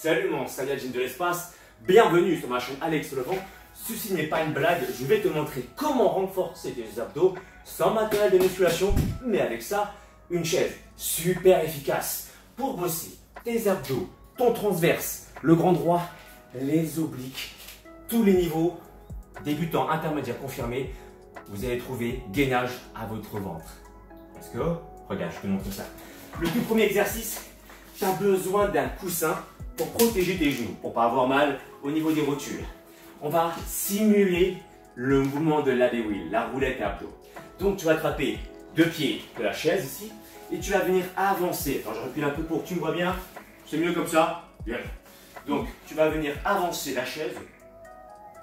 Salut mon Saiyajin de l'espace, bienvenue sur ma chaîne Alex Levent. Ceci n'est pas une blague, je vais te montrer comment renforcer tes abdos sans matériel de musculation, mais avec ça, une chaise super efficace pour bosser tes abdos, ton transverse, le grand droit, les obliques, tous les niveaux, débutant, intermédiaire, confirmé, vous allez trouver gainage à votre ventre. Let's go. Regarde, je te montre ça. Le tout premier exercice, tu as besoin d'un coussin pour protéger tes genoux, pour ne pas avoir mal au niveau des rotules. On va simuler le mouvement de l'AB wheel, la roulette abdos. Donc tu vas attraper deux pieds de la chaise ici et tu vas venir avancer. Attends, je recule un peu pour que tu me vois bien. C'est mieux comme ça. Bien. Donc tu vas venir avancer la chaise,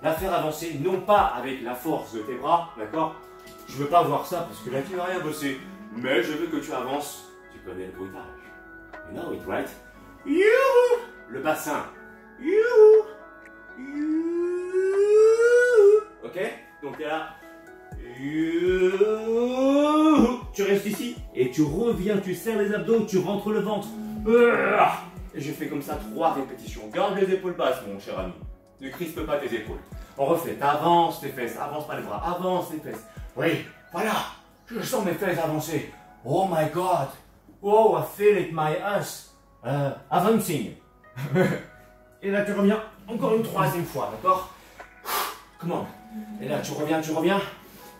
la faire avancer, non pas avec la force de tes bras, d'accord? Je ne veux pas voir ça parce que là tu ne vas rien bosser, mais je veux que tu avances. Tu connais le bruitage. You know it, right? Youhou! Le bassin. Youhou! Youhou! Ok? Donc tu es là. Youhou! Tu restes ici et tu reviens, tu serres les abdos, tu rentres le ventre. Et je fais comme ça 3 répétitions. Garde les épaules basses, mon cher ami. Ne crispe pas tes épaules. On refait. Avance tes fesses, avance pas les bras, avance les fesses. Oui, voilà. Je sens mes fesses avancer. Oh my God. Oh, I feel it, my ass. Avancing. Et là, tu reviens encore une 3e fois, d'accord? Comment? Et là, tu reviens.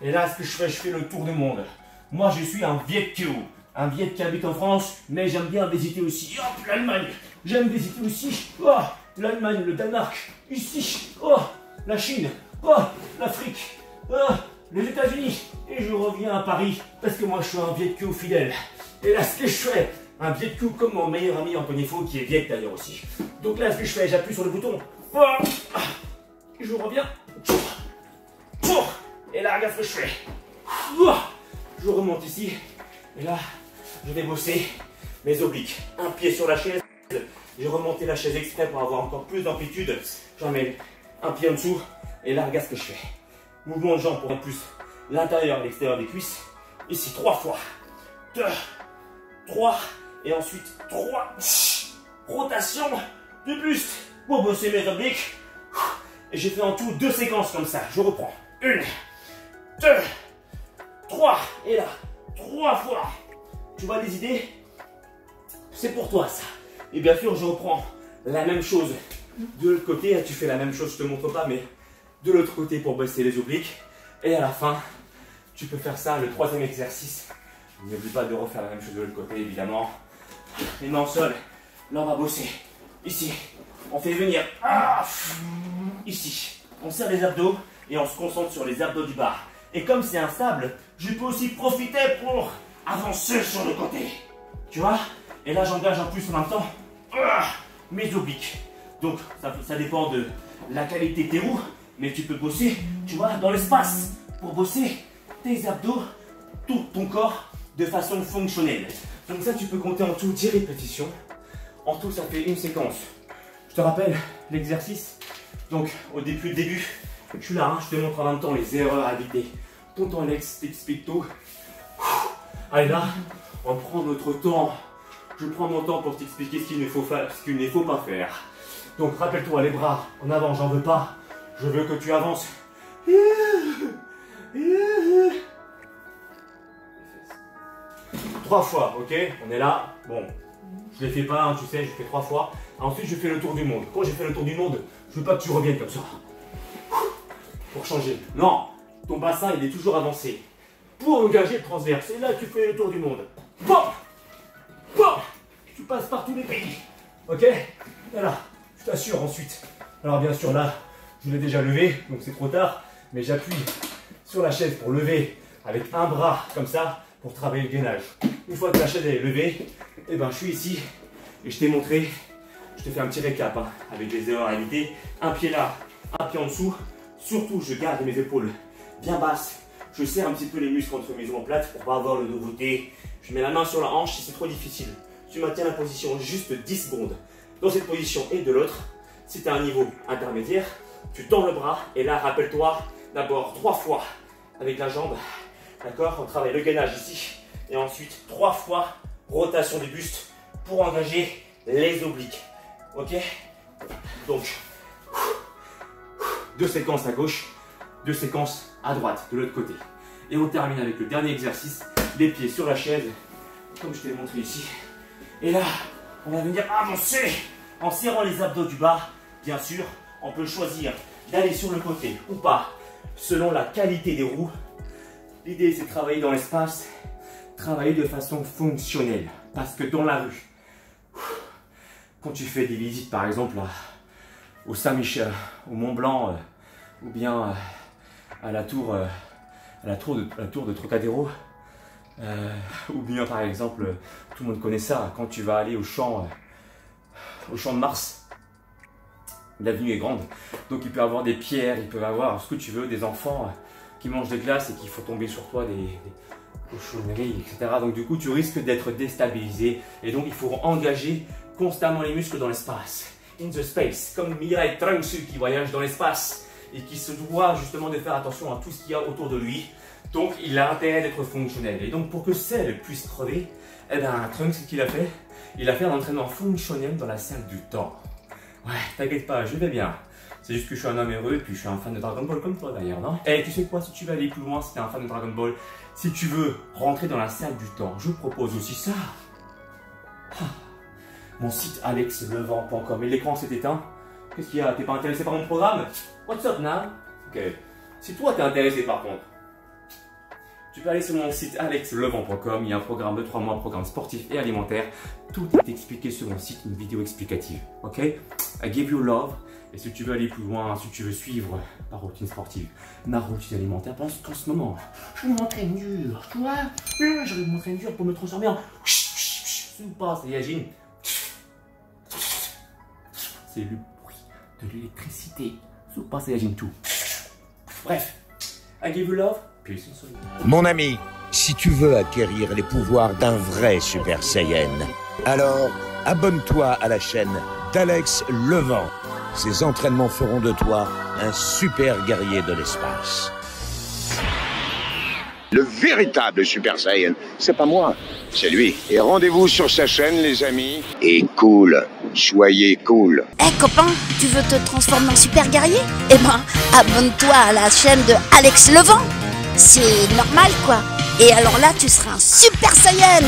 Et là, ce que je fais le tour du monde. Moi, je suis un Viet Kieu. Un Viet qui habite en France, mais j'aime bien visiter aussi l'Allemagne. J'aime visiter aussi l'Allemagne, le Danemark, ici, la Chine, l'Afrique, les États-Unis. Et je reviens à Paris parce que moi, je suis un Viet Kieu fidèle. Et là, ce que je fais, un Viet Kieu comme mon meilleur ami Anthony Faux, qui est Viet d'ailleurs aussi. Donc là, ce que je fais, j'appuie sur le bouton. Et je reviens. Et là, regarde ce que je fais. Je remonte ici. Et là, je vais bosser mes obliques. Un pied sur la chaise. J'ai remonté la chaise exprès pour avoir encore plus d'amplitude. J'en mets un pied en dessous. Et là, regarde ce que je fais. Mouvement de jambe pour en plus l'intérieur et l'extérieur des cuisses. Ici, 3 fois. 2, 3. Et ensuite, 3. Rotation du buste pour bosser mes obliques. Et j'ai fait en tout 2 séquences comme ça. Je reprends. 1, 2, 3. Et là, 3 fois. Tu vois les idées? C'est pour toi ça. Et bien sûr, je reprends la même chose de l'autre côté. Tu fais la même chose, je ne te montre pas, mais de l'autre côté pour bosser les obliques. Et à la fin, tu peux faire ça, le 3e exercice. N'oublie pas de refaire la même chose de l'autre côté, évidemment. Les mains au sol. Là, on va bosser. Ici, on fait venir. Ici, on serre les abdos et on se concentre sur les abdos du bas. Et comme c'est instable, je peux aussi profiter pour avancer sur le côté. Tu vois? Et là, j'engage en plus en même temps mes obliques. Donc, ça dépend de la qualité de tes roues, mais tu peux bosser, tu vois, dans l'espace pour bosser tes abdos, tout ton corps de façon fonctionnelle. Donc ça, tu peux compter en tout 10 répétitions. En tout, ça fait une séquence. Je te rappelle l'exercice. Donc, au début, je suis là, je te montre en même temps les erreurs à éviter. Tonton Alex t'explique tout. Allez là, on prend notre temps. Je prends mon temps pour t'expliquer ce qu'il ne faut pas faire. Donc rappelle-toi, les bras en avant, j'en veux pas. Je veux que tu avances. 3 fois, ok? On est là. Bon, je les fais pas, tu sais, je fais 3 fois. Ensuite, je fais le tour du monde. Quand j'ai fait le tour du monde, je veux pas que tu reviennes comme ça. Pour changer. Non, ton bassin, il est toujours avancé. Pour engager le transverse. Et là, tu fais le tour du monde. Bon, tu passes par tous les pays. Ok? Voilà. Je t'assure ensuite. Alors bien sûr, là, je l'ai déjà levé, donc c'est trop tard. Mais j'appuie sur la chaise pour lever avec un bras comme ça pour travailler le gainage. Une fois que la chaise est levée, eh ben, je suis ici et je t'ai montré. Je te fais un petit récap avec les erreurs à éviter. Un pied là, un pied en dessous. Surtout, je garde mes épaules bien basses. Je serre un petit peu les muscles entre mes omoplates pour pas avoir le nouveauté. Je mets la main sur la hanche si c'est trop difficile. Tu maintiens la position juste 10 secondes. Dans cette position et de l'autre, si tu as un niveau intermédiaire, tu tends le bras et là, rappelle-toi, d'abord 3 fois avec la jambe. D'accord? On travaille le gainage ici. Et ensuite, 3 fois rotation du buste pour engager les obliques. Ok? Donc, 2 séquences à gauche, 2 séquences à droite, de l'autre côté. Et on termine avec le dernier exercice, les pieds sur la chaise, comme je te l'ai montré ici. Et là, on va venir avancer en serrant les abdos du bas. Bien sûr, on peut choisir d'aller sur le côté ou pas, selon la qualité des roues. L'idée, c'est de travailler dans l'espace, travailler de façon fonctionnelle. Parce que dans la rue, quand tu fais des visites, par exemple, au Saint-Michel, au Mont-Blanc, ou bien à la tour de Trocadéro, ou bien par exemple, tout le monde connaît ça, quand tu vas aller au champ de Mars, l'avenue est grande, donc il peut y avoir des pierres, il peut y avoir ce que tu veux, des enfants qui mangent des glaces et qui font tomber sur toi des cochonneries, etc. Donc du coup, tu risques d'être déstabilisé, et donc il faut engager constamment les muscles dans l'espace. In the space, comme Mirai Trunks qui voyage dans l'espace et qui se doit justement de faire attention à tout ce qu'il y a autour de lui. Donc il a intérêt d'être fonctionnel. Et donc pour que Cell puisse crever, eh bien Trunks, ce qu'il a fait, il a fait un entraînement fonctionnel dans la salle du temps. Ouais, t'inquiète pas, je vais bien. C'est juste que je suis un homme heureux et puis je suis un fan de Dragon Ball comme toi d'ailleurs, non? Et tu sais quoi, si tu veux aller plus loin, si t'es un fan de Dragon Ball, si tu veux rentrer dans la salle du temps, je propose aussi ça. Mon site alexlevent.com. Et l'écran s'est éteint. Qu'est-ce qu'il y a? T'es pas intéressé par mon programme? What's up now? Ok. Si toi t'es intéressé par contre, tu peux aller sur mon site alexlevent.com. Il y a un programme de 3 mois, programme sportif et alimentaire. Tout est expliqué sur mon site, une vidéo explicative. Ok? I give you love. Et si tu veux aller plus loin, si tu veux suivre ma routine sportive, ma routine alimentaire, pense qu'en ce moment, je m'entraîne dur. Tu vois? Je m'entraîne dur pour me transformer en Super Saiyajin. C'est le bruit de l'électricité. Super Saiyajin 2. Bref, I give you love. Peace and solid. Mon ami, si tu veux acquérir les pouvoirs d'un vrai Super Saiyan, alors abonne-toi à la chaîne d'Alex Levent. Ces entraînements feront de toi un super guerrier de l'espace. Le véritable Super Saiyan, c'est pas moi, c'est lui. Et rendez-vous sur sa chaîne, les amis. Et cool, soyez cool. Eh copain, tu veux te transformer en super guerrier? Eh ben, abonne-toi à la chaîne de Alex Levent. C'est normal quoi. Et alors là, tu seras un Super Saiyan.